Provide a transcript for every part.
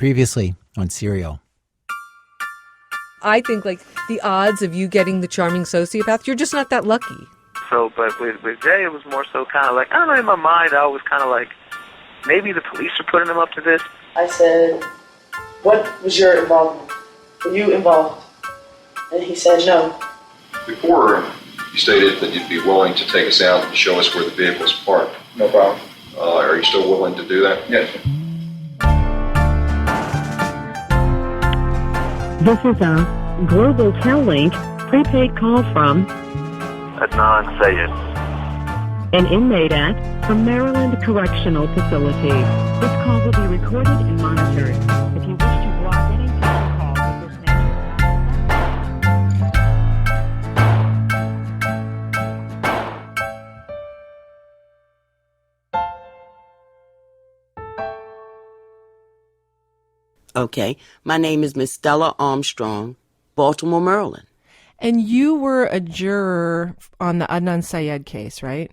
Previously on Serial. I think, like, the odds of you getting the charming sociopath, you're just not that lucky. So, but with Jay, it was more so kind of like, I don't know, in my mind, I was kind of like, maybe the police are putting him up to this. I said, what was your involvement? Were you involved? And he said no. Before, you stated that you'd be willing to take us out and show us where the vehicle was parked. No problem. Are you still willing to do that? Yes. This is a Global Tel-Link prepaid call from Adnan Sayed. an inmate at a Maryland Correctional Facility. This call will be recorded and monitored. If you wish to block any future calls of this Okay, my name is Miss Stella Armstrong, Baltimore, Maryland. And you were a juror on the Adnan Syed case, right?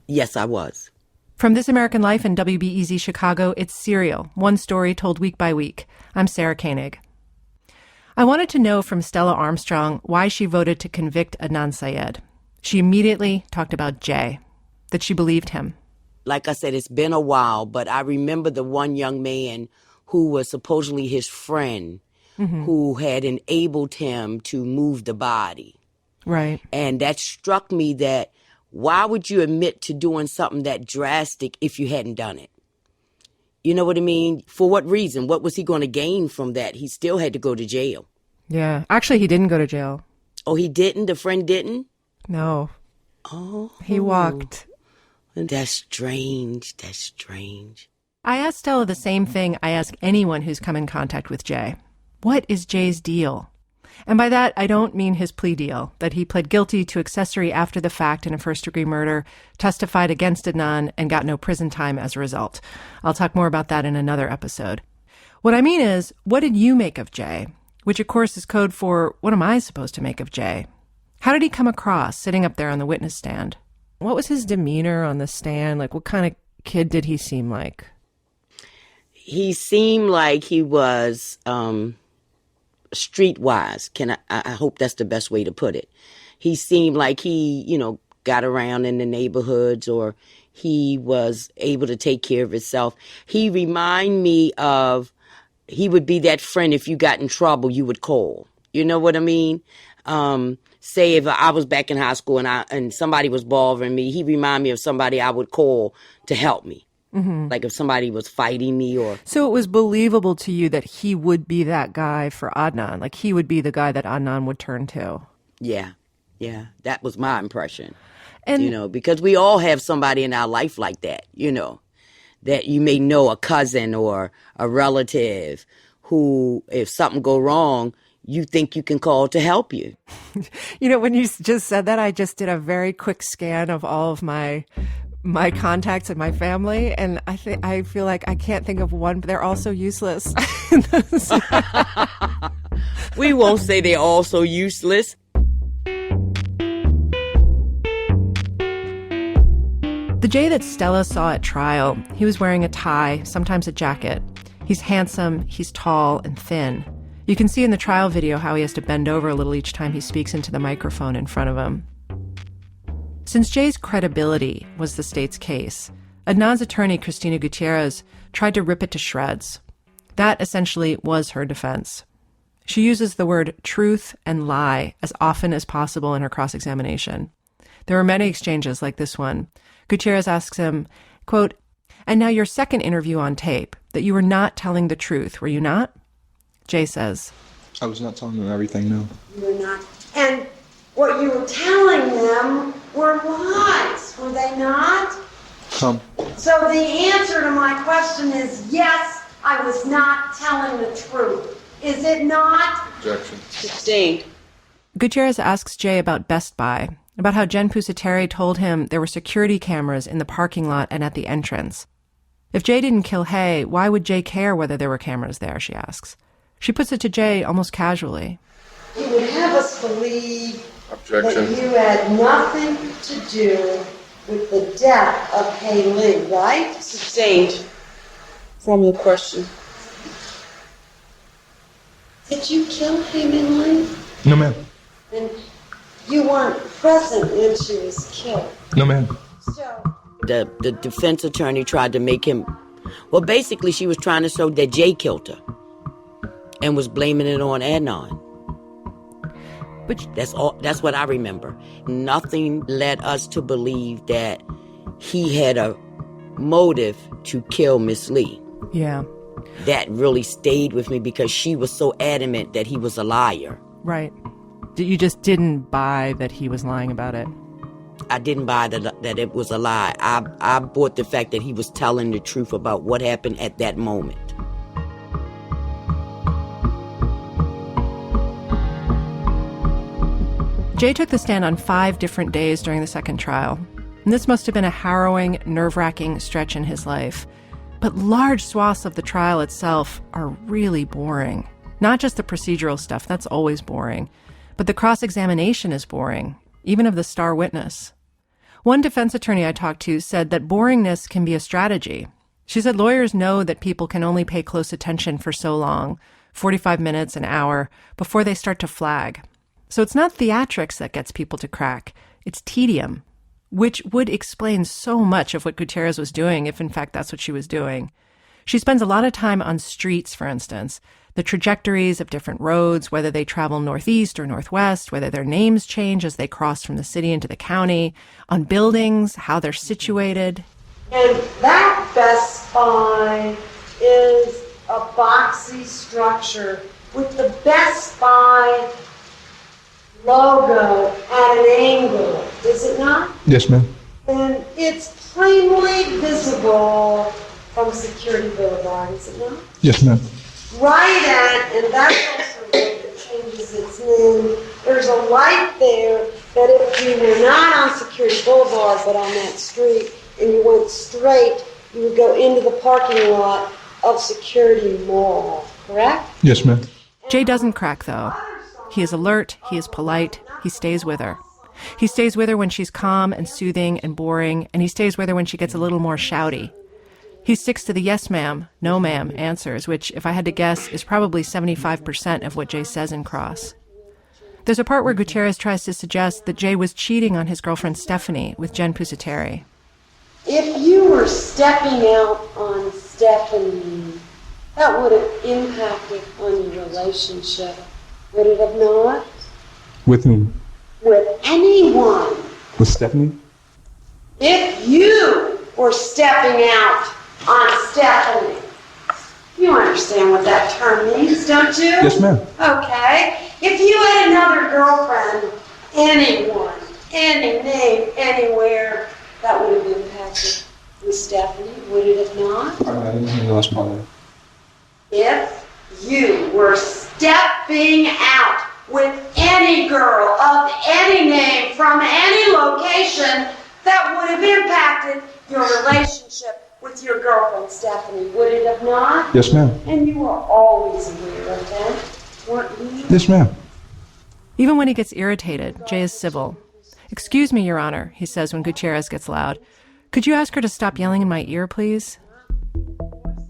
Yes, I was. From This American Life and WBEZ Chicago, it's Serial, one story told week by week. I'm Sarah Koenig. I wanted to know from Stella Armstrong why she voted to convict Adnan Syed. She immediately talked about Jay, that she believed him. Like I said, it's been a while, but I remember the one young man who was supposedly his friend, who had enabled him to move the body. Right. And that struck me that why would you admit to doing something that drastic if you hadn't done it? You know what I mean? For what reason? What was he going to gain from that? He still had to go to jail. Yeah. Actually, he didn't go to jail. Oh, he didn't? The friend didn't? No. Oh. He walked. That's strange. That's strange. I asked Stella the same thing I ask anyone who's come in contact with Jay. What is Jay's deal? And by that, I don't mean his plea deal, that he pled guilty to accessory after the fact in a first-degree murder, testified against Adnan, and got no prison time as a result. I'll talk more about that in another episode. What I mean is, what did you make of Jay? Which, of course, is code for, what am I supposed to make of Jay? How did he come across sitting up there on the witness stand? What was his demeanor on the stand? Like, what kind of kid did he seem like? He seemed like he was streetwise. I hope that's the best way to put it. He seemed like he, got around in the neighborhoods, or he was able to take care of himself. He reminded me of, he would be that friend if you got in trouble, you would call. You know what I mean? Say if I was back in high school and somebody was bothering me, he reminded me of somebody I would call to help me. Mm-hmm. Like if somebody was fighting me or... So it was believable to you that he would be that guy for Adnan? Like he would be the guy that Adnan would turn to? Yeah. That was my impression. And because we all have somebody in our life like that, that you may know, a cousin or a relative who, if something go wrong, you think you can call to help you. When you just said that, I just did a very quick scan of all of my contacts and my family, and I feel like I can't think of one, but they're all so useless. We won't say they're all so useless. The Jay that Stella saw at trial, he was wearing a tie, sometimes a jacket. He's handsome, he's tall and thin. You can see in the trial video how he has to bend over a little each time he speaks into the microphone in front of him. Since Jay's credibility was the state's case, Adnan's attorney, Cristina Gutierrez, tried to rip it to shreds. That essentially was her defense. She uses the word truth and lie as often as possible in her cross-examination. There were many exchanges like this one. Gutierrez asks him, quote, "And now your second interview on tape, that you were not telling the truth, were you not?" Jay says, I was not telling them everything, no. You were not. And what you were telling them were lies, were they not? Some. So the answer to my question is yes, I was not telling the truth. Is it not? Objection. Sustained. Gutierrez asks Jay about Best Buy, about how Jen Pusateri told him there were security cameras in the parking lot and at the entrance. If Jay didn't kill Hay, why would Jay care whether there were cameras there, she asks. She puts it to Jay almost casually. You would have us believe Objection. that you had nothing to do with the death of Hay Lee, right? Sustained. Formal question. Did you kill him in life? No, ma'am. And you weren't present when she was killed. No, ma'am. So, The defense attorney tried to make him, well, basically she was trying to show that Jay killed her and was blaming it on Adnan. But That's what I remember. Nothing led us to believe that he had a motive to kill Miss Lee. yeah, That really stayed with me because she was so adamant that he was a liar. right. You just didn't buy that he was lying about it. I didn't buy that it was a lie. I bought the fact that he was telling the truth about what happened at that moment. Jay took the stand on 5 different days during the second trial. And this must have been a harrowing, nerve-wracking stretch in his life. But large swaths of the trial itself are really boring. Not just the procedural stuff, that's always boring. But the cross-examination is boring, even of the star witness. One defense attorney I talked to said that boringness can be a strategy. She said lawyers know that people can only pay close attention for so long, 45 minutes, an hour, before they start to flag. So it's not theatrics that gets people to crack, it's tedium, which would explain so much of what Gutierrez was doing if in fact that's what she was doing. She spends a lot of time on streets, for instance, the trajectories of different roads, whether they travel northeast or northwest, whether their names change as they cross from the city into the county, on buildings, how they're situated. and that Best Buy is a boxy structure with the Best Buy logo at an angle, is it not? Yes, ma'am. And it's plainly visible from Security Boulevard, is it not? Yes, ma'am. Right at, and that's also where it changes its name, there's a light there that if you were not on Security Boulevard but on that street and you went straight, you would go into the parking lot of Security Mall, correct? Yes, ma'am. Jay doesn't crack, though. He is alert, he is polite, he stays with her. He stays with her when she's calm and soothing and boring, and he stays with her when she gets a little more shouty. He sticks to the yes ma'am, no ma'am answers, which, if I had to guess, is probably 75% of what Jay says in cross. There's a part where Gutierrez tries to suggest that Jay was cheating on his girlfriend Stephanie with Jen Pusateri. If you were stepping out on Stephanie, that would have impacted on your relationship, would it have not? With whom? With anyone. With Stephanie? If you were stepping out on Stephanie, you understand what that term means, don't you? Yes, ma'am. Okay. If you had another girlfriend, anyone, any name, anywhere, that would have impacted with Stephanie, would it have not? I didn't hear the last part of it. If you were stepping out with any girl of any name from any location, that would have impacted your relationship with your girlfriend Stephanie, would it have not? Yes, ma'am. And you were always aware of that, weren't you? Yes, ma'am. Even when he gets irritated, Jay is civil. "Excuse me, Your Honor," he says when Gutierrez gets loud. "Could you ask her to stop yelling in my ear, please?"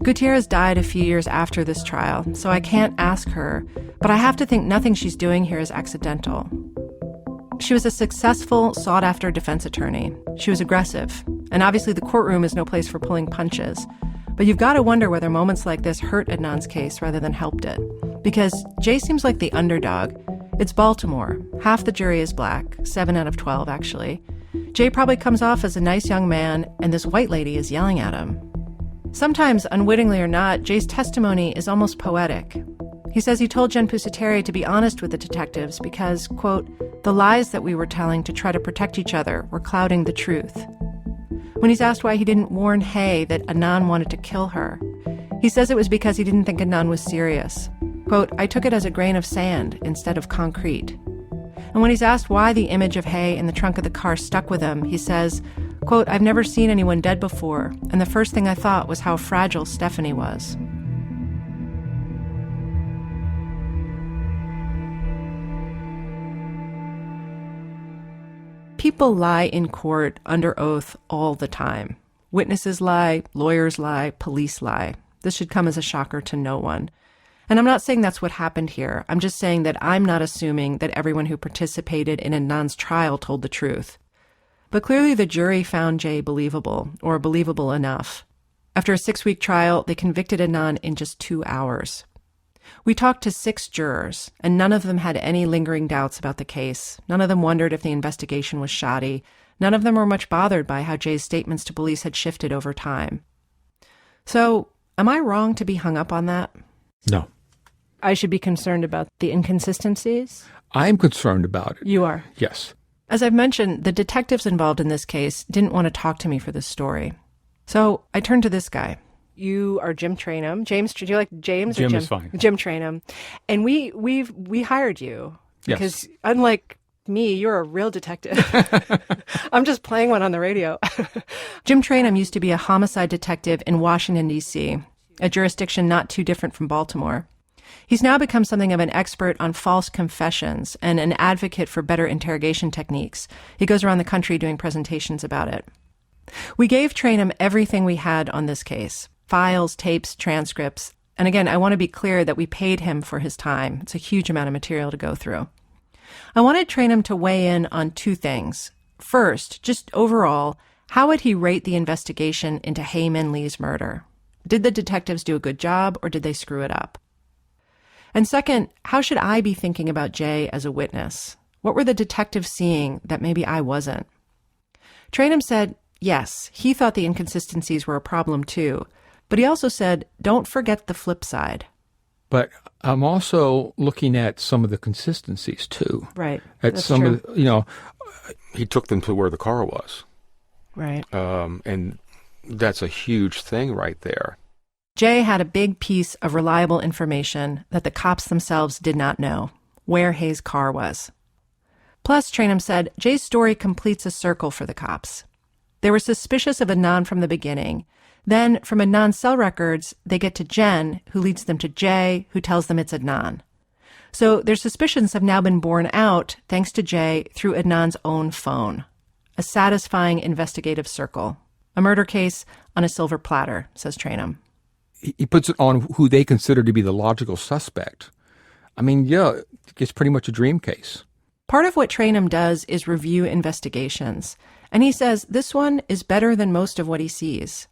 Gutierrez died a few years after this trial, so I can't ask her, but I have to think nothing she's doing here is accidental. She was a successful, sought-after defense attorney. She was aggressive, and obviously the courtroom is no place for pulling punches. But you've got to wonder whether moments like this hurt Adnan's case rather than helped it. Because Jay seems like the underdog. It's Baltimore. Half the jury is black, 7 out of 12, actually. Jay probably comes off as a nice young man, and this white lady is yelling at him. Sometimes, unwittingly or not, Jay's testimony is almost poetic. He says he told Jen Pusateri to be honest with the detectives because, quote, the lies that we were telling to try to protect each other were clouding the truth. When he's asked why he didn't warn Hay that Adnan wanted to kill her, he says it was because he didn't think Adnan was serious. Quote, I took it as a grain of sand instead of concrete. And when he's asked why the image of Hay in the trunk of the car stuck with him, he says, quote, I've never seen anyone dead before, and the first thing I thought was how fragile Stephanie was. People lie in court under oath all the time. Witnesses lie, lawyers lie, police lie. This should come as a shocker to no one. And I'm not saying that's what happened here. I'm just saying that I'm not assuming that everyone who participated in Adnan's trial told the truth. But clearly the jury found Jay believable, or believable enough. After a 6-week trial, they convicted Adnan in just 2 hours. We talked to 6 jurors, and none of them had any lingering doubts about the case. None of them wondered if the investigation was shoddy. None of them were much bothered by how Jay's statements to police had shifted over time. So, am I wrong to be hung up on that? No. I should be concerned about the inconsistencies? I'm concerned about it. You are? Yes. As I've mentioned, the detectives involved in this case didn't want to talk to me for this story. So I turned to this guy. You are Jim Trainum. James, do you like James or Jim? Jim is fine. Jim Trainum. And we hired you because unlike me, you're a real detective. I'm just playing one on the radio. Jim Trainum used to be a homicide detective in Washington, D.C., a jurisdiction not too different from Baltimore. He's now become something of an expert on false confessions and an advocate for better interrogation techniques. He goes around the country doing presentations about it. We gave Trainum everything we had on this case: files, tapes, transcripts. And again, I want to be clear that we paid him for his time. It's a huge amount of material to go through. I wanted Trainum to weigh in on 2 things. First, just overall, how would he rate the investigation into Hae Min Lee's murder? Did the detectives do a good job, or did they screw it up? And second, how should I be thinking about Jay as a witness? What were the detectives seeing that maybe I wasn't? Trainum said, yes, he thought the inconsistencies were a problem too, but he also said, don't forget the flip side. But I'm also looking at some of the consistencies too. Right. At That's some true. of the, he took them to where the car was. Right. And that's a huge thing right there. Jay had a big piece of reliable information that the cops themselves did not know: where Hae's car was. Plus, Trainum said, Jay's story completes a circle for the cops. They were suspicious of Adnan from the beginning. Then, from Adnan's cell records, they get to Jen, who leads them to Jay, who tells them it's Adnan. So their suspicions have now been borne out, thanks to Jay, through Adnan's own phone. A satisfying investigative circle. A murder case on a silver platter, says Trainum. He puts it on who they consider to be the logical suspect. I mean, yeah, it's pretty much a dream case. Part of what Trainum does is review investigations. And he says this one is better than most of what he sees.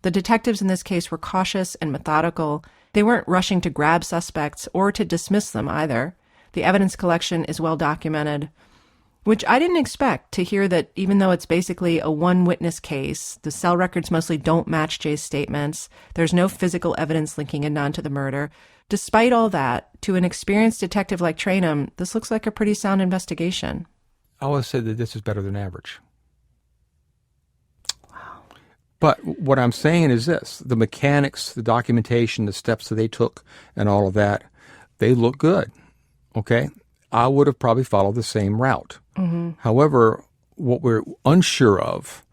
The detectives in this case were cautious and methodical. They weren't rushing to grab suspects or to dismiss them either. The evidence collection is well documented, which I didn't expect to hear that even though it's basically a one-witness case, the cell records mostly don't match Jay's statements, there's no physical evidence linking Adnan to the murder. Despite all that, to an experienced detective like Trainum, this looks like a pretty sound investigation. I always said that this is better than average. But what I'm saying is this: the mechanics, the documentation, the steps that they took and all of that, they look good, okay? I would have probably followed the same route. Mm-hmm. However, what we're unsure of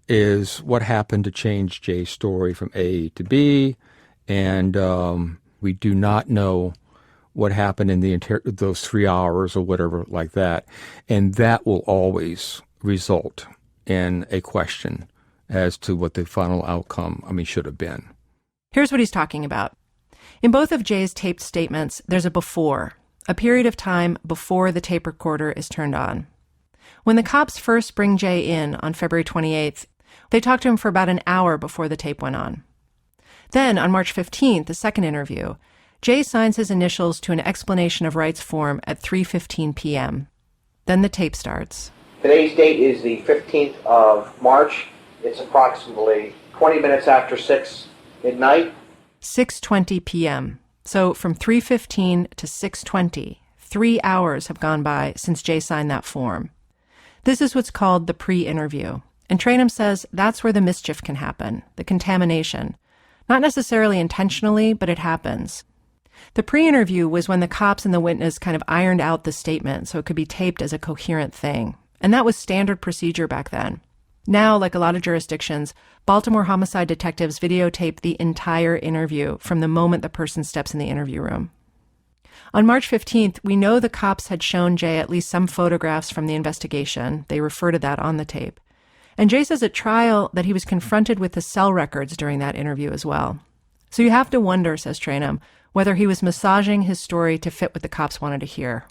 is what happened to change Jay's story from A to B, and we do not know what happened in those 3 hours or whatever like that, and that will always result in a question as to what the final outcome, should have been. Here's what he's talking about. In both of Jay's taped statements, there's a before, a period of time before the tape recorder is turned on. When the cops first bring Jay in on February 28th, they talk to him for about an hour before the tape went on. Then, on March 15th, the second interview, Jay signs his initials to an explanation of rights form at 3:15 p.m. Then the tape starts. Today's date is the 15th of March. It's approximately 20 minutes after 6 midnight. 6:20 p.m. So from 3:15 to 6:20, 3 hours have gone by since Jay signed that form. This is what's called the pre-interview. And Trainum says that's where the mischief can happen, the contamination. Not necessarily intentionally, but it happens. The pre-interview was when the cops and the witness kind of ironed out the statement so it could be taped as a coherent thing. And that was standard procedure back then. Now, like a lot of jurisdictions, Baltimore homicide detectives videotape the entire interview from the moment the person steps in the interview room. On March 15th, we know the cops had shown Jay at least some photographs from the investigation. They refer to that on the tape. And Jay says at trial that he was confronted with the cell records during that interview as well. So you have to wonder, says Trainum, whether he was massaging his story to fit what the cops wanted to hear.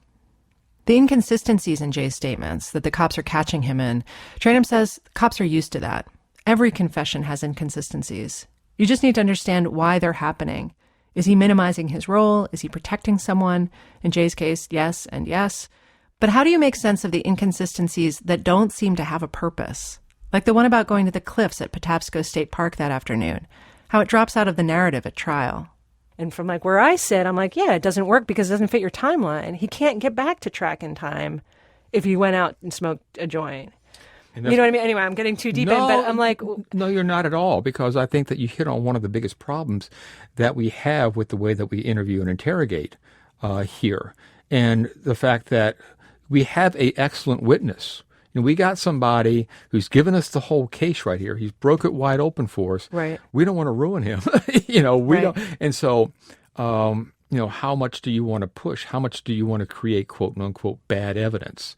The inconsistencies in Jay's statements that the cops are catching him in, Tranum says cops are used to that. Every confession has inconsistencies. You just need to understand why they're happening. Is he minimizing his role? Is he protecting someone? In Jay's case, yes and yes. But how do you make sense of the inconsistencies that don't seem to have a purpose? Like the one about going to the cliffs at Patapsco State Park that afternoon. How it drops out of the narrative at trial. And from like where I sit, I'm like, yeah, it doesn't work because it doesn't fit your timeline. He can't get back to track in time if you went out and smoked a joint. You know what I mean? Anyway, I'm getting too deep in, but I'm like... No, you're not at all, because I think that you hit on one of the biggest problems that we have with the way that we interview and interrogate here. And the fact that we have an excellent witness. You know, we got somebody who's given us the whole case right here. He's broke it wide open for us. Right. We don't want to ruin him. We right. don't. And so, how much do you want to push? How much do you want to create, quote unquote, bad evidence?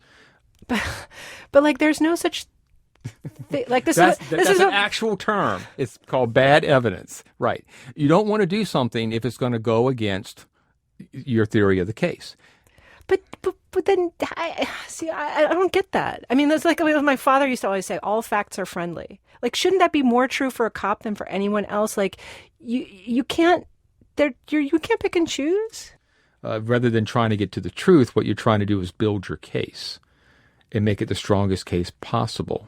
But like, there's no such thing. Like this that's is an actual term. It's called bad evidence. Right. You don't want to do something if it's going to go against your theory of the case. But then I don't get that. I mean, that's like my father used to always say, all facts are friendly. Like, shouldn't that be more true for a cop than for anyone else? Like, you can't pick and choose. Rather than trying to get to the truth, what you're trying to do is build your case and make it the strongest case possible.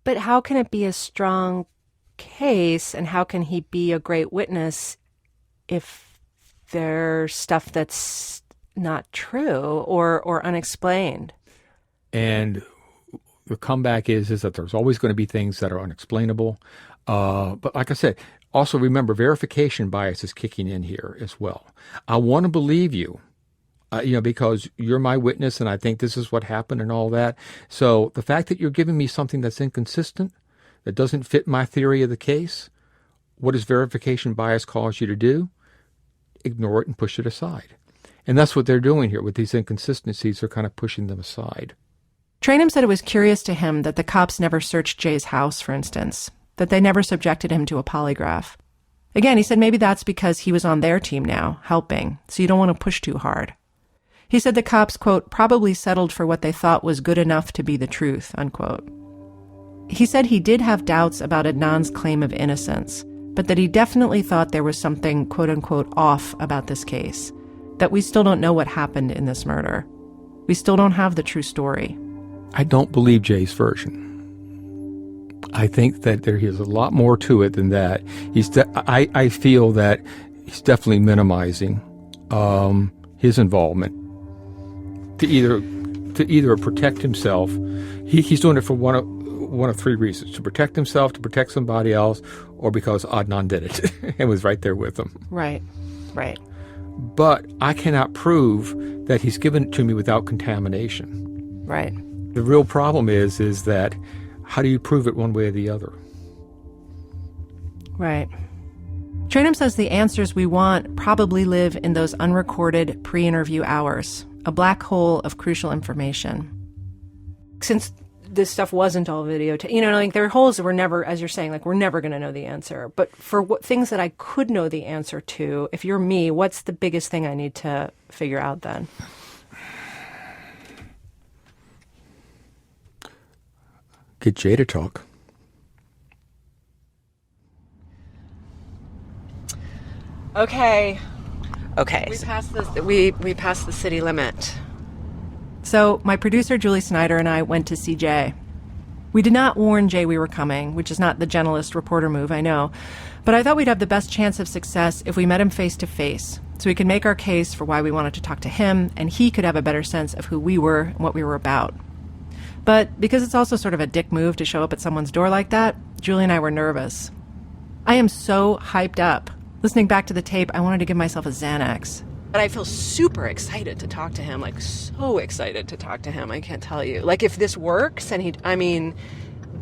But how can it be a strong case, and how can he be a great witness if there's stuff that's not true or unexplained? And the comeback is that there's always going to be things that are unexplainable. But like I said, also remember, verification bias is kicking in here as well. I want to believe you, because you're my witness and I think this is what happened and all that. So the fact that you're giving me something that's inconsistent, that doesn't fit my theory of the case, what does verification bias cause you to do? Ignore it and push it aside. And that's what they're doing here with these inconsistencies. They're kind of pushing them aside. Tranum said it was curious to him that the cops never searched Jay's house, for instance, that they never subjected him to a polygraph. Again, he said maybe that's because he was on their team now, helping, so you don't want to push too hard. He said the cops, quote, probably settled for what they thought was good enough to be the truth, unquote. He said he did have doubts about Adnan's claim of innocence, but that he definitely thought there was something, quote unquote, off about this case, that we still don't know what happened in this murder. We still don't have the true story. I don't believe Jay's version. I think that there is a lot more to it than that. I feel that he's definitely minimizing his involvement to either protect himself. He's doing it for one of three reasons: to protect himself, to protect somebody else, or because Adnan did it and was right there with him. Right. But I cannot prove that he's given it to me without contamination. Right. The real problem is that how do you prove it one way or the other? Right. Tranum says the answers we want probably live in those unrecorded pre-interview hours, a black hole of crucial information. Since this stuff wasn't all videotape, there are holes that we're never, as you're saying, like we're never going to know the answer. But for things that I could know the answer to, if you're me, what's the biggest thing I need to figure out then? Get Jay to talk. Okay. We passed the city limit. So my producer, Julie Snyder, and I went to see Jay. We did not warn Jay we were coming, which is not the gentlest reporter move, I know. But I thought we'd have the best chance of success if we met him face to face, so we could make our case for why we wanted to talk to him, and he could have a better sense of who we were and what we were about. But because it's also sort of a dick move to show up at someone's door like that, Julie and I were nervous. I am so hyped up. Listening back to the tape, I wanted to give myself a Xanax. But I feel super excited to talk to him, like so excited to talk to him, I can't tell you. Like if this works, and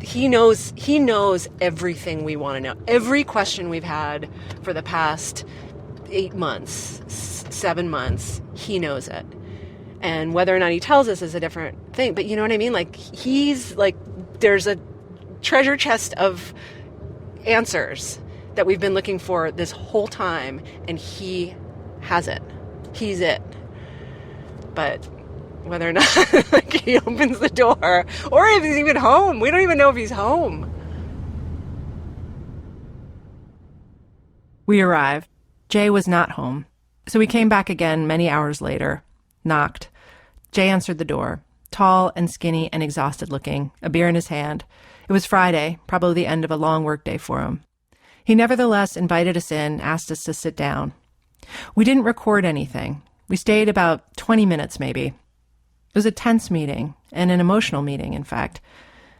he knows everything we want to know. Every question we've had for the past 8 months, 7 months, he knows it. And whether or not he tells us is a different thing. But you know what I mean? Like he's like, there's a treasure chest of answers that we've been looking for this whole time, and he has it. He's it. But whether or not he opens the door or if he's even home, we don't even know if he's home. We arrived. Jay was not home. So we came back again many hours later, knocked. Jay answered the door, tall and skinny and exhausted looking, a beer in his hand. It was Friday, probably the end of a long workday for him. He nevertheless invited us in, asked us to sit down. We didn't record anything. We stayed about 20 minutes maybe. It was a tense meeting, and an emotional meeting, in fact.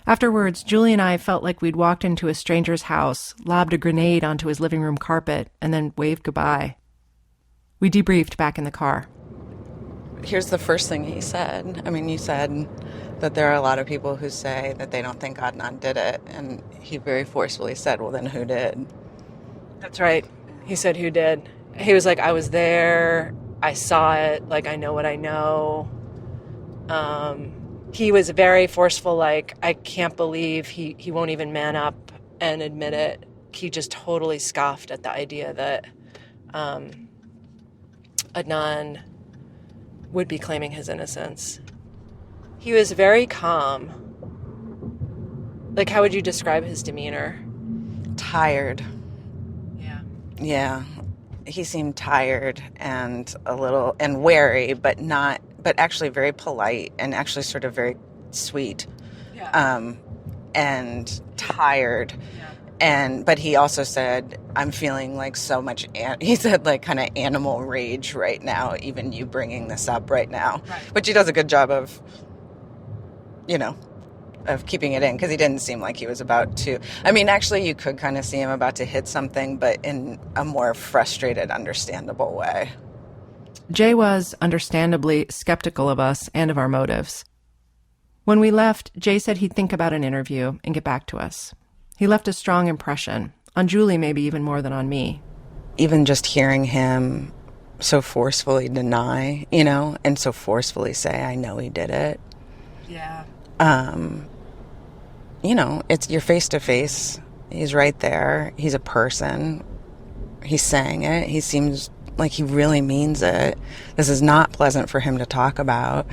Afterwards, Julie and I felt like we'd walked into a stranger's house, lobbed a grenade onto his living room carpet, and then waved goodbye. We debriefed back in the car. Here's the first thing he said. I mean, you said that there are a lot of people who say that they don't think Adnan did it, and he very forcefully said, well, then who did? That's right. He said, who did? He was like, I was there, I saw it, like, I know what I know. He was very forceful, like, I can't believe he won't even man up and admit it. He just totally scoffed at the idea that Adnan would be claiming his innocence. He was very calm. Like, how would you describe his demeanor? Tired. Yeah. Yeah. He seemed tired and a little, and wary, but actually very polite and actually sort of very sweet. Yeah. And tired. Yeah. But he also said, I'm feeling like so much, he said like kind of animal rage right now, even you bringing this up right now. Right. Which he does a good job of, of keeping it in, because he didn't seem like he was about to. I mean, actually, you could kind of see him about to hit something, but in a more frustrated, understandable way. Jay was, understandably, skeptical of us and of our motives. When we left, Jay said he'd think about an interview and get back to us. He left a strong impression, on Julie maybe even more than on me. Even just hearing him so forcefully deny, and so forcefully say, I know he did it. Yeah. It's you're face to face. He's right there. He's a person. He's saying it. He seems like he really means it. This is not pleasant for him to talk about.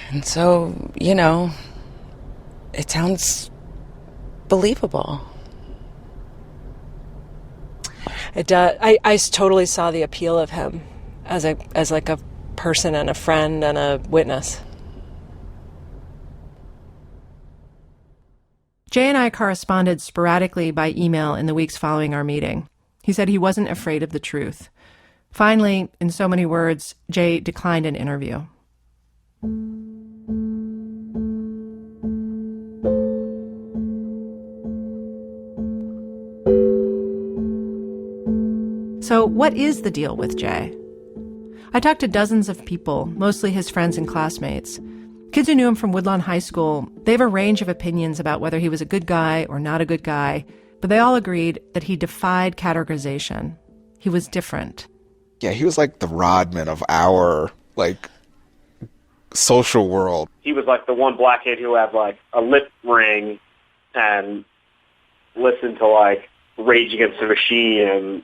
And so, it sounds believable. It does. I totally saw the appeal of him as like a person and a friend and a witness. Jay and I corresponded sporadically by email in the weeks following our meeting. He said he wasn't afraid of the truth. Finally, in so many words, Jay declined an interview. So what is the deal with Jay? I talked to dozens of people, mostly his friends and classmates. Kids who knew him from Woodlawn High School, they have a range of opinions about whether he was a good guy or not a good guy, but they all agreed that he defied categorization. He was different. Yeah, he was like the Rodman of our, social world. He was like the one black kid who had, a lip ring and listened to, Rage Against the Machine and,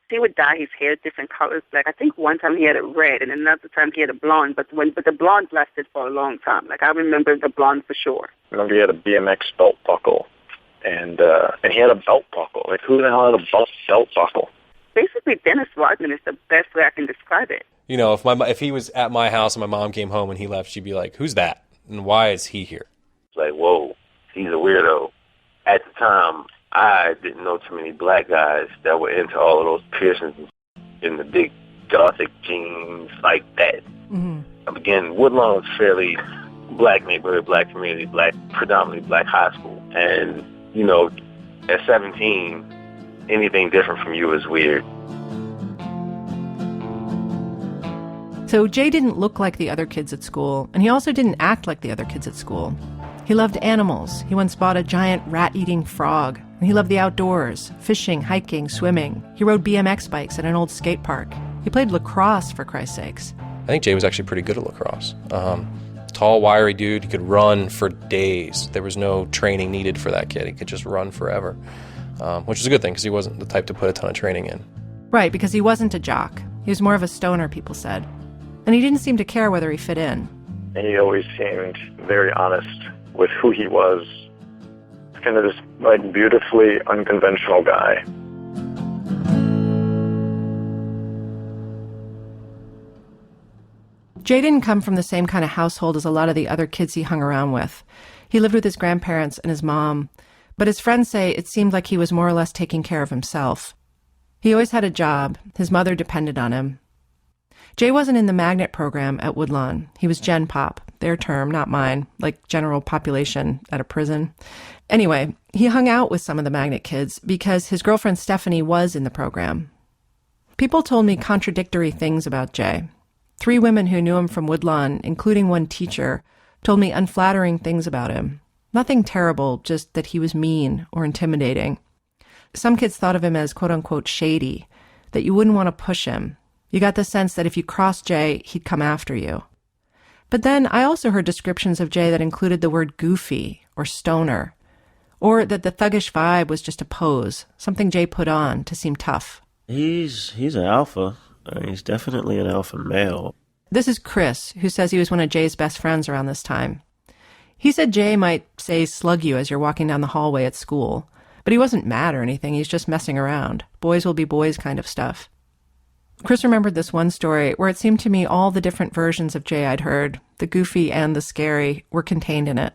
He would dye his hair different colors. I think one time he had it red, and another time he had a blonde. But the blonde lasted for a long time. I remember the blonde for sure. I remember he had a BMX belt buckle, and he had a belt buckle. Who the hell had a belt buckle? Basically, Dennis Rodman is the best way I can describe it. If he was at my house and my mom came home and he left, she'd be like, "Who's that? And why is he here?" It's whoa, he's a weirdo. At the time, I didn't know too many black guys that were into all of those piercings in the big gothic jeans like that. Mm-hmm. Again, Woodlawn was fairly black neighborhood, black community, predominantly black high school. And, at 17, anything different from you is weird. So Jay didn't look like the other kids at school, and he also didn't act like the other kids at school. He loved animals. He once bought a giant rat-eating frog. And he loved the outdoors, fishing, hiking, swimming. He rode BMX bikes at an old skate park. He played lacrosse, for Christ's sakes. I think Jay was actually pretty good at lacrosse. Tall, wiry dude. He could run for days. There was no training needed for that kid. He could just run forever, which is a good thing because he wasn't the type to put a ton of training in. Right, because he wasn't a jock. He was more of a stoner, people said. And he didn't seem to care whether he fit in. He always seemed very honest with who he was. Kind of this like beautifully unconventional guy. Jay didn't come from the same kind of household as a lot of the other kids he hung around with. He lived with his grandparents and his mom, but his friends say it seemed like he was more or less taking care of himself. He always had a job. His mother depended on him. Jay wasn't in the magnet program at Woodlawn. He was Gen Pop, their term, not mine, like general population at a prison. Anyway, he hung out with some of the magnet kids because his girlfriend Stephanie was in the program. People told me contradictory things about Jay. 3 women who knew him from Woodlawn, including one teacher, told me unflattering things about him. Nothing terrible, just that he was mean or intimidating. Some kids thought of him as quote-unquote shady, that you wouldn't want to push him. You got the sense that if you crossed Jay, he'd come after you. But then I also heard descriptions of Jay that included the word goofy or stoner, or that the thuggish vibe was just a pose, something Jay put on to seem tough. He's an alpha. He's definitely an alpha male. This is Chris, who says he was one of Jay's best friends around this time. He said Jay might, say, slug you as you're walking down the hallway at school, but he wasn't mad or anything. He's just messing around. Boys will be boys kind of stuff. Chris remembered this one story where it seemed to me all the different versions of Jay I'd heard, the goofy and the scary, were contained in it.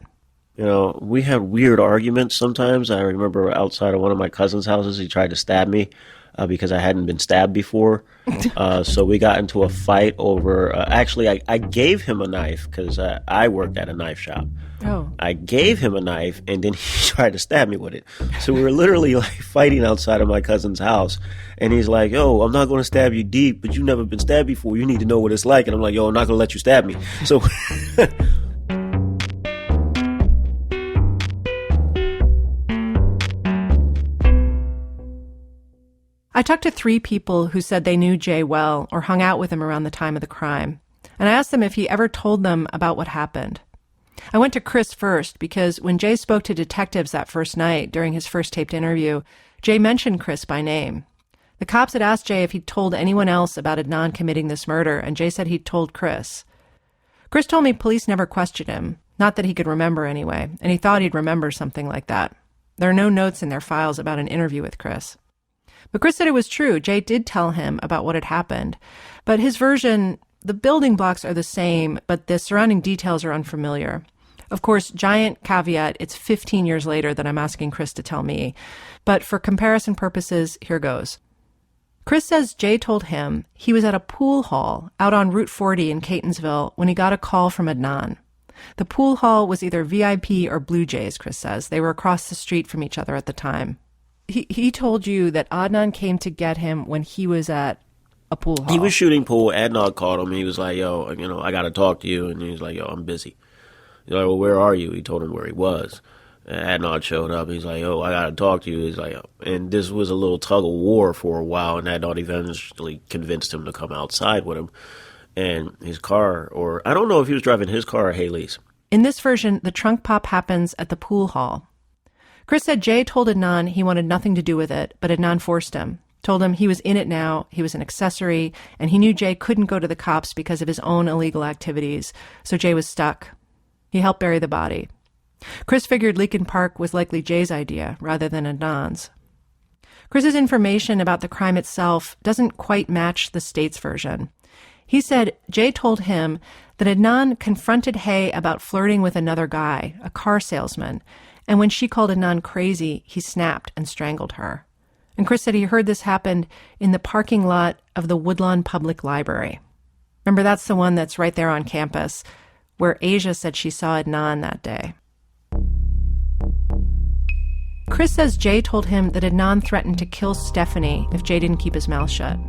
You know, we had weird arguments sometimes. I remember outside of one of my cousin's houses, he tried to stab me because I hadn't been stabbed before. So we got into a fight over, I gave him a knife because I worked at a knife shop. Oh. I gave him a knife and then he tried to stab me with it. So we were literally like fighting outside of my cousin's house. And he's like, yo, I'm not going to stab you deep, but you've never been stabbed before. You need to know what it's like. And I'm like, yo, I'm not going to let you stab me. So I talked to 3 people who said they knew Jay well or hung out with him around the time of the crime. And I asked them if he ever told them about what happened. I went to Chris first because when Jay spoke to detectives that first night during his first taped interview, Jay mentioned Chris by name. The cops had asked Jay if he'd told anyone else about Adnan committing this murder, and Jay said he'd told Chris. Chris told me police never questioned him, not that he could remember anyway, and he thought he'd remember something like that. There are no notes in their files about an interview with Chris. But Chris said it was true. Jay did tell him about what had happened. But his version, the building blocks are the same, but the surrounding details are unfamiliar. Of course, giant caveat, it's 15 years later that I'm asking Chris to tell me. But for comparison purposes, here goes. Chris says Jay told him he was at a pool hall out on Route 40 in Catonsville when he got a call from Adnan. The pool hall was either VIP or Blue Jays, Chris says. They were across the street from each other at the time. He told you that Adnan came to get him when he was at a pool hall. He was shooting pool. Adnan called him. He was like, yo, I got to talk to you. And he was like, yo, I'm busy. He's like, well, where are you? He told him where he was. And Adnan showed up. He's like, yo, I got to talk to you. He's like, yo. And this was a little tug of war for a while. And Adnan eventually convinced him to come outside with him. And his car, or I don't know if he was driving his car or Haley's. In this version, the trunk pop happens at the pool hall. Chris said Jay told Adnan he wanted nothing to do with it, but Adnan forced him. Told him he was in it now, he was an accessory, and he knew Jay couldn't go to the cops because of his own illegal activities, so Jay was stuck. He helped bury the body. Chris figured Leakin Park was likely Jay's idea rather than Adnan's. Chris's information about the crime itself doesn't quite match the state's version. He said Jay told him that Adnan confronted Hay about flirting with another guy, a car salesman, and when she called Adnan crazy, he snapped and strangled her. And Chris said he heard this happened in the parking lot of the Woodlawn Public Library. Remember, that's the one that's right there on campus, where Asia said she saw Adnan that day. Chris says Jay told him that Adnan threatened to kill Stephanie if Jay didn't keep his mouth shut.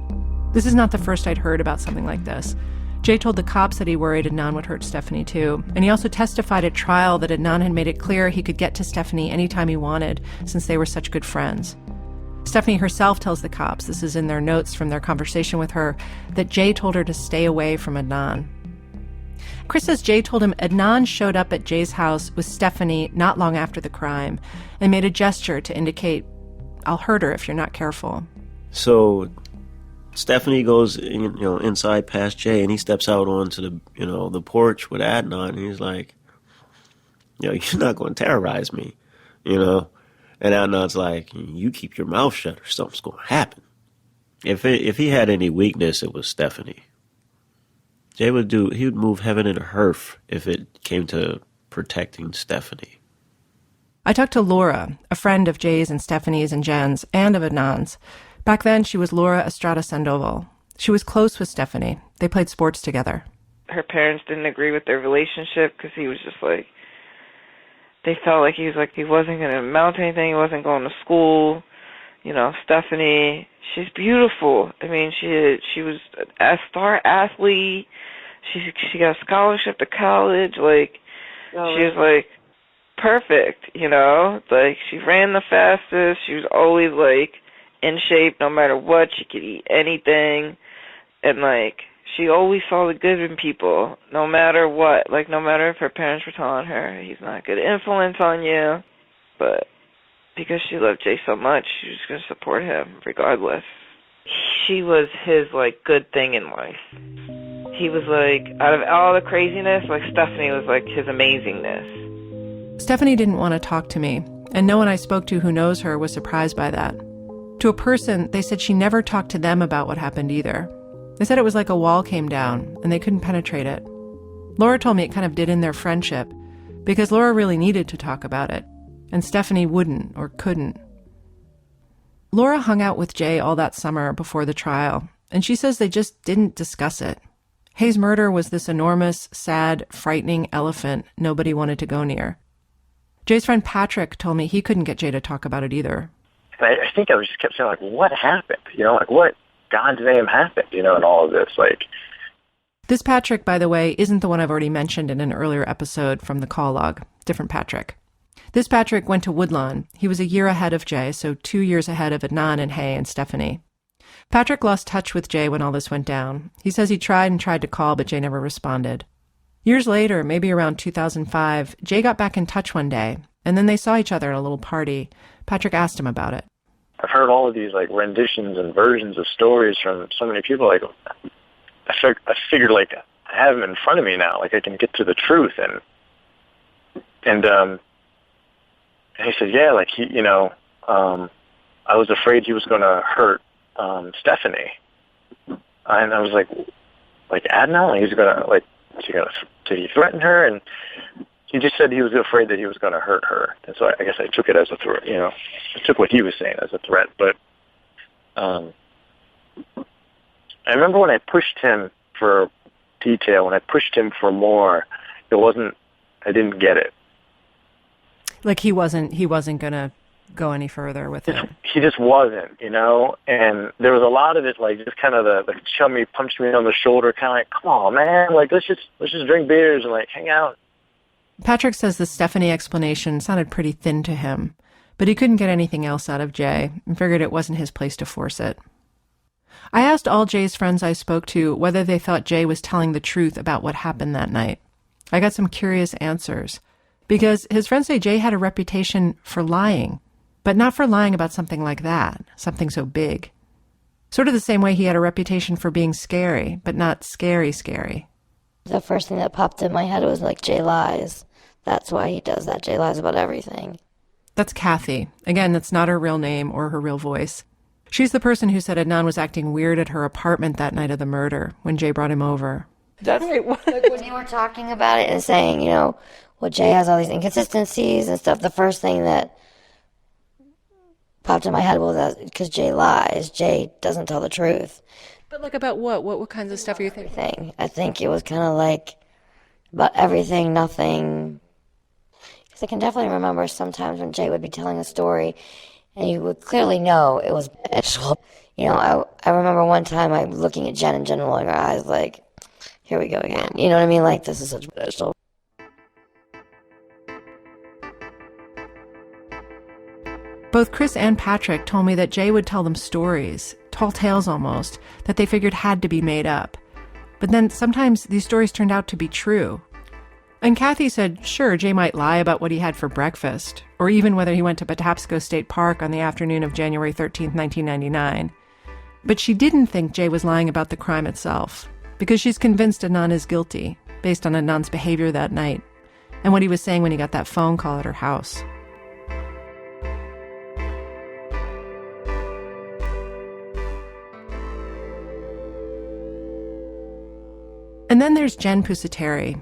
This is not the first I'd heard about something like this. Jay told the cops that he worried Adnan would hurt Stephanie too, and he also testified at trial that Adnan had made it clear he could get to Stephanie anytime he wanted, since they were such good friends. Stephanie herself tells the cops, this is in their notes from their conversation with her, that Jay told her to stay away from Adnan. Chris says Jay told him Adnan showed up at Jay's house with Stephanie not long after the crime and made a gesture to indicate, I'll hurt her if you're not careful. So Stephanie goes, inside past Jay, and he steps out onto the porch with Adnan, and he's like, you're not going to terrorize me, And Adnan's like, you keep your mouth shut or something's going to happen. If he had any weakness, it was Stephanie. Jay he would move heaven and earth if it came to protecting Stephanie. I talked to Laura, a friend of Jay's and Stephanie's and Jen's, and of Adnan's. Back then, she was Laura Estrada Sandoval. She was close with Stephanie. They played sports together. Her parents didn't agree with their relationship because he was just like, they felt like he wasn't going to amount to anything. He wasn't going to school. Stephanie, she's beautiful. I mean, she was a star athlete. She got a scholarship to college. She was perfect. She ran the fastest. She was always in shape no matter what. She could eat anything, and she always saw the good in people no matter what. No matter if her parents were telling her he's not a good influence on you, but because she loved Jay so much, she was going to support him regardless. She was his good thing in life. He was out of all the craziness, Stephanie was his amazingness. Stephanie didn't want to talk to me, and no one I spoke to who knows her was surprised by that. To a person, they said she never talked to them about what happened either. They said it was like a wall came down, and they couldn't penetrate it. Laura told me it kind of did in their friendship, because Laura really needed to talk about it, and Stephanie wouldn't or couldn't. Laura hung out with Jay all that summer before the trial, and she says they just didn't discuss it. Hayes' murder was this enormous, sad, frightening elephant nobody wanted to go near. Jay's friend Patrick told me he couldn't get Jay to talk about it either. And I think I just kept saying, what happened? What God's name happened, in all of this? This Patrick, by the way, isn't the one I've already mentioned in an earlier episode from the call log. Different Patrick. This Patrick went to Woodlawn. He was a year ahead of Jay, so 2 years ahead of Adnan and Hay and Stephanie. Patrick lost touch with Jay when all this went down. He says he tried to call, but Jay never responded. Years later, maybe around 2005, Jay got back in touch one day, and then they saw each other at a little party. Patrick asked him about it. I've heard all of these renditions and versions of stories from so many people. I figured I have him in front of me now. I can get to the truth. And he said, yeah, I was afraid he was going to hurt Stephanie. And I was like Adnan, he's going to, did he threaten her? And he just said he was afraid that he was going to hurt her. And so I guess I took it as a threat, I took what he was saying as a threat. But I remember when I pushed him for detail, when I pushed him for more, I didn't get it. He wasn't going to go any further with it. He just wasn't, and there was a lot of it, just kind of the chummy punched me on the shoulder, kind of come on, man, let's just drink beers and hang out. Patrick says the Stephanie explanation sounded pretty thin to him, but he couldn't get anything else out of Jay and figured it wasn't his place to force it. I asked all Jay's friends I spoke to whether they thought Jay was telling the truth about what happened that night. I got some curious answers, because his friends say Jay had a reputation for lying, but not for lying about something like that, something so big. Sort of the same way he had a reputation for being scary, but not scary. The first thing that popped in my head was Jay lies. That's why he does that. Jay lies about everything. That's Kathy. Again, that's not her real name or her real voice. She's the person who said Adnan was acting weird at her apartment that night of the murder when Jay brought him over. That's right. When they were talking about it and saying, Jay has all these inconsistencies and stuff, the first thing that popped in my head was that because Jay lies. Jay doesn't tell the truth. But about what? What kinds of stuff are you thinking? I think it was kind of about everything, nothing. Because I can definitely remember sometimes when Jay would be telling a story and you would clearly know it was special. I remember one time I looking at Jen and Jen rolling her eyes here we go again. You know what I mean? This is such special. Both Chris and Patrick told me that Jay would tell them stories, tall tales almost, that they figured had to be made up. But then sometimes these stories turned out to be true. And Kathy said, sure, Jay might lie about what he had for breakfast, or even whether he went to Patapsco State Park on the afternoon of January 13th, 1999. But she didn't think Jay was lying about the crime itself, because she's convinced Adnan is guilty, based on Adnan's behavior that night, and what he was saying when he got that phone call at her house. And then there's Jen Pusateri.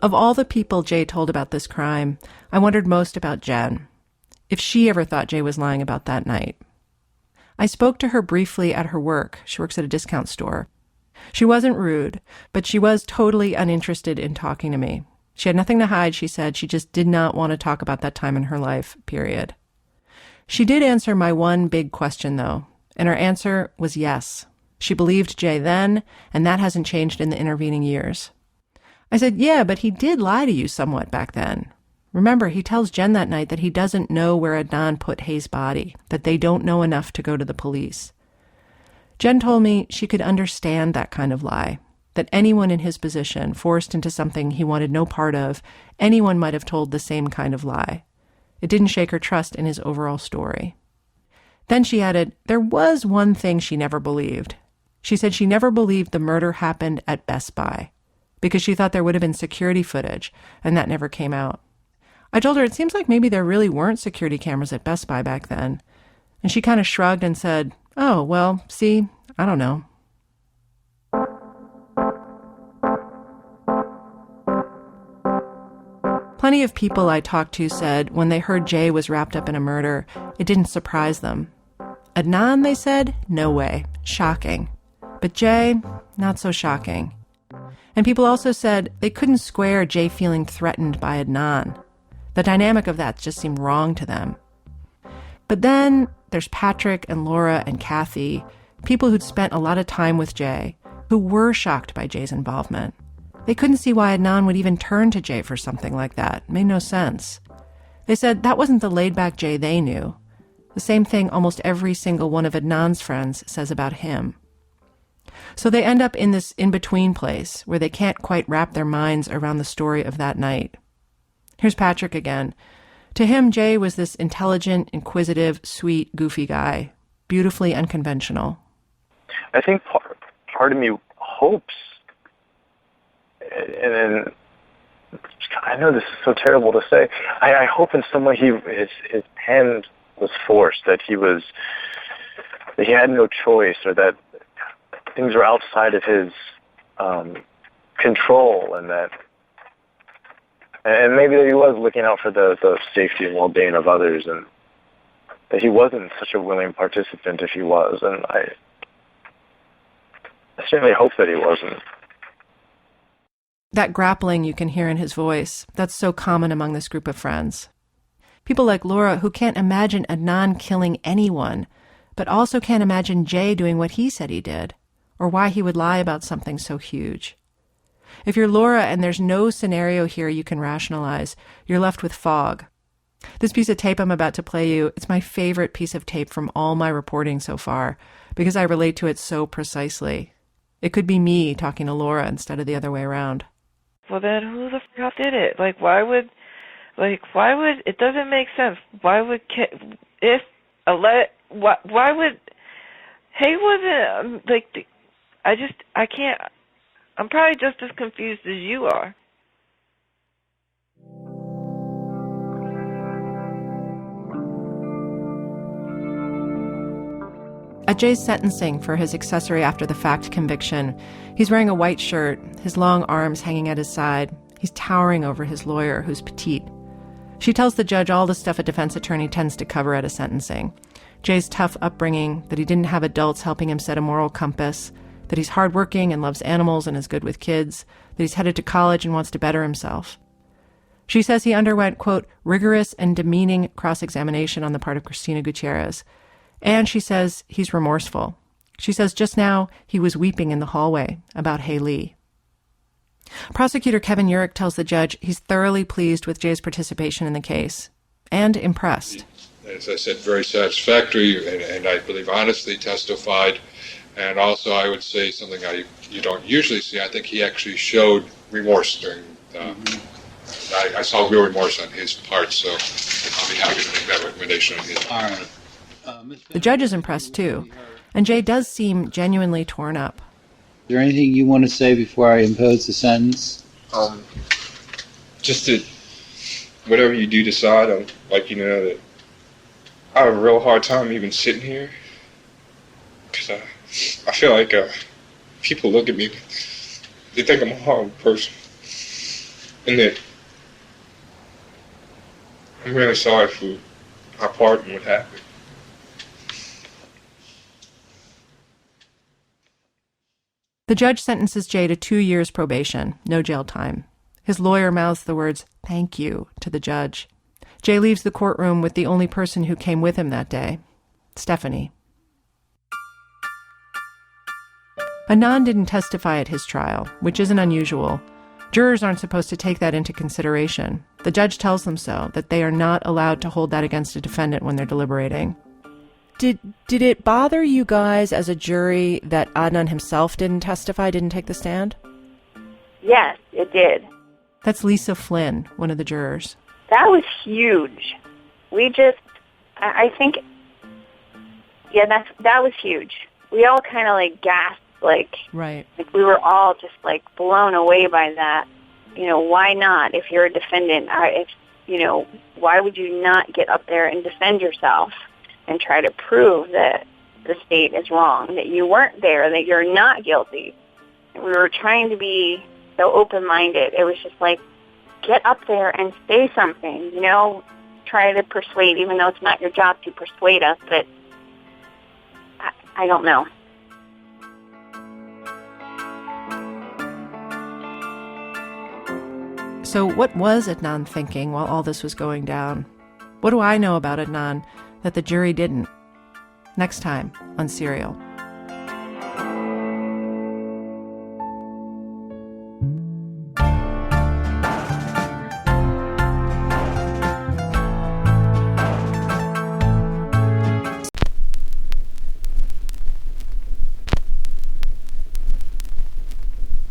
Of all the people Jay told about this crime, I wondered most about Jen, if she ever thought Jay was lying about that night. I spoke to her briefly at her work. She works at a discount store. She wasn't rude, but she was totally uninterested in talking to me. She had nothing to hide, she said. She just did not want to talk about that time in her life, period. She did answer my one big question, though, and her answer was yes. She believed Jay then, and that hasn't changed in the intervening years. I said, yeah, but he did lie to you somewhat back then. Remember, he tells Jen that night that he doesn't know where Adnan put Hayes' body, that they don't know enough to go to the police. Jen told me she could understand that kind of lie, that anyone in his position, forced into something he wanted no part of, anyone might have told the same kind of lie. It didn't shake her trust in his overall story. Then she added, there was one thing she never believed. She said she never believed the murder happened at Best Buy, because she thought there would have been security footage, and that never came out. I told her it seems like maybe there really weren't security cameras at Best Buy back then. And she kind of shrugged and said, oh, well, see, I don't know. Plenty of people I talked to said when they heard Jay was wrapped up in a murder, it didn't surprise them. Adnan, they said, no way, shocking. But Jay, not so shocking. And people also said they couldn't square Jay feeling threatened by Adnan. The dynamic of that just seemed wrong to them. But then there's Patrick and Laura and Kathy, people who'd spent a lot of time with Jay, who were shocked by Jay's involvement. They couldn't see why Adnan would even turn to Jay for something like that. It made no sense. They said that wasn't the laid-back Jay they knew. The same thing almost every single one of Adnan's friends says about him. So they end up in this in-between place where they can't quite wrap their minds around the story of that night. Here's Patrick again. To him, Jay was this intelligent, inquisitive, sweet, goofy guy, beautifully unconventional. I think part of me hopes, and I know this is so terrible to say, I hope in some way his hand was forced, that he had no choice, or that things were outside of his control, and maybe that he was looking out for the safety and well-being of others, and that he wasn't such a willing participant if he was. And I certainly hope that he wasn't. That grappling you can hear in his voice, that's so common among this group of friends. People like Laura who can't imagine Adnan killing anyone, but also can't imagine Jay doing what he said he did, or why he would lie about something so huge. If you're Laura and there's no scenario here you can rationalize, you're left with fog. This piece of tape I'm about to play you, it's my favorite piece of tape from all my reporting so far, because I relate to it so precisely. It could be me talking to Laura instead of the other way around. Well, then who the fuck did it? Why would, it doesn't make sense. Why would, why would, Hay wasn't, I can't, I'm probably just as confused as you are. At Jay's sentencing for his accessory after the fact conviction, he's wearing a white shirt, his long arms hanging at his side. He's towering over his lawyer, who's petite. She tells the judge all the stuff a defense attorney tends to cover at a sentencing. Jay's tough upbringing, that he didn't have adults helping him set a moral compass, that he's hardworking and loves animals and is good with kids, that he's headed to college and wants to better himself. She says he underwent, quote, rigorous and demeaning cross-examination on the part of Cristina Gutierrez. And she says he's remorseful. She says just now he was weeping in the hallway about Hay Lee. Prosecutor Kevin Urick tells the judge he's thoroughly pleased with Jay's participation in the case and impressed. As I said, very satisfactory and I believe honestly testified. And also I would say something you don't usually see. I think he actually showed remorse during I saw real remorse on his part, so I'll be happy to make that recommendation on his part. The judge is impressed too. And Jay does seem genuinely torn up. Is there anything you want to say before I impose the sentence? Just that whatever you do decide, I'd like you to know that I have a real hard time even sitting here. Because I feel like people look at me, they think I'm a horrible person. And that I'm really sorry for our part and what happened. The judge sentences Jay to 2 years probation, no jail time. His lawyer mouths the words, "Thank you," to the judge. Jay leaves the courtroom with the only person who came with him that day, Stephanie. Adnan didn't testify at his trial, which isn't unusual. Jurors aren't supposed to take that into consideration. The judge tells them so, that they are not allowed to hold that against a defendant when they're deliberating. Did it bother you guys as a jury that Adnan himself didn't testify, didn't take the stand? Yes, it did. That's Lisa Flynn, one of the jurors. That was huge. I think, that was huge. We all kind of gasped, right. We were all just blown away by that. Why not? If you're a defendant, why would you not get up there and defend yourself and try to prove that the state is wrong, that you weren't there, that you're not guilty? We were trying to be so open-minded. It was just get up there and say something, try to persuade, even though it's not your job to persuade us, but I don't know. So what was Adnan thinking while all this was going down? What do I know about Adnan that the jury didn't? Next time on Serial.